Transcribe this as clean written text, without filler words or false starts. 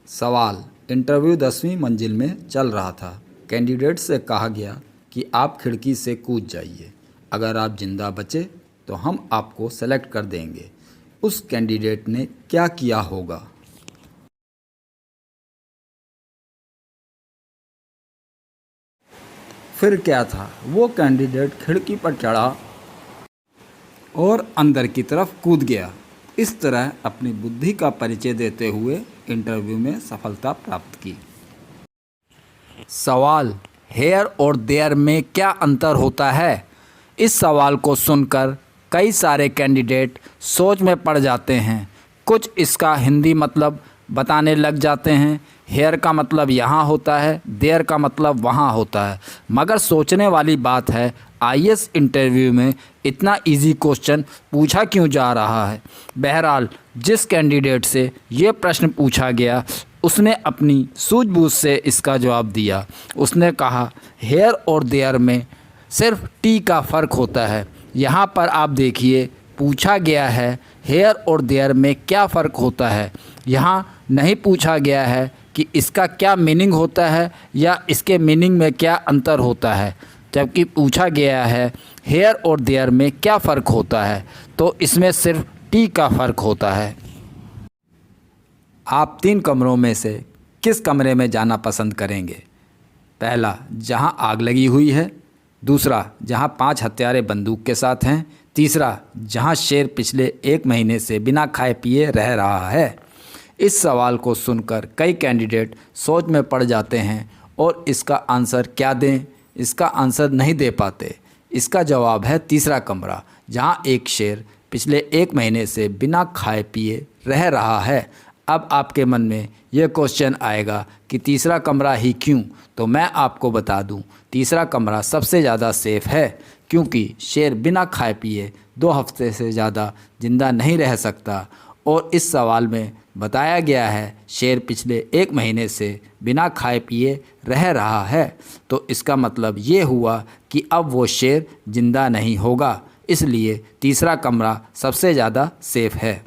सवाल। इंटरव्यू 10वीं मंजिल में चल रहा था। कैंडिडेट से कहा गया कि आप खिड़की से कूद जाइए, अगर आप जिंदा बचे तो हम आपको सेलेक्ट कर देंगे। उस कैंडिडेट ने क्या किया होगा? फिर क्या था? वो कैंडिडेट खिड़की पर चढ़ा और अंदर की तरफ कूद गया। इस तरह अपनी बुद्धि का परिचय देते हुए इंटरव्यू में सफलता प्राप्त की। सवाल। हेयर और देयर में क्या अंतर होता है? इस सवाल को सुनकर कई सारे कैंडिडेट सोच में पड़ जाते हैं। कुछ इसका हिंदी मतलब बताने लग जाते हैं। हेयर का मतलब यहाँ होता है, देयर का मतलब वहाँ होता है। मगर सोचने वाली बात है, आईएएस इंटरव्यू में इतना इजी क्वेश्चन पूछा क्यों जा रहा है? बहरहाल जिस कैंडिडेट से ये प्रश्न पूछा गया उसने अपनी सूझबूझ से इसका जवाब दिया। उसने कहा हेयर और देयर में सिर्फ टी का फ़र्क होता है। यहाँ पर आप देखिए, पूछा गया है हेयर और देयर में क्या फ़र्क होता है। यहाँ नहीं पूछा गया है कि इसका क्या मीनिंग होता है या इसके मीनिंग में क्या अंतर होता है, जबकि पूछा गया है हेयर और देयर में क्या फ़र्क होता है, तो इसमें सिर्फ टी का फ़र्क होता है। आप 3 कमरों में से किस कमरे में जाना पसंद करेंगे? पहला, जहां आग लगी हुई है। दूसरा, जहां 5 हत्यारे बंदूक के साथ हैं। तीसरा, जहां शेर पिछले 1 महीने से बिना खाए पिए रह रहा है। इस सवाल को सुनकर कई कैंडिडेट सोच में पड़ जाते हैं और इसका आंसर क्या दें, इसका आंसर नहीं दे पाते। इसका जवाब है तीसरा कमरा, जहां एक शेर पिछले 1 महीने से बिना खाए पिए रह रहा है। अब आपके मन में यह क्वेश्चन आएगा कि तीसरा कमरा ही क्यों? तो मैं आपको बता दूं, तीसरा कमरा सबसे ज़्यादा सेफ़ है, क्योंकि शेर बिना खाए पिए 2 हफ्ते से ज़्यादा ज़िंदा नहीं रह सकता। और इस सवाल में बताया गया है शेर पिछले 1 महीने से बिना खाए पिए रह रहा है, तो इसका मतलब ये हुआ कि अब वो शेर ज़िंदा नहीं होगा। इसलिए तीसरा कमरा सबसे ज़्यादा सेफ़ है।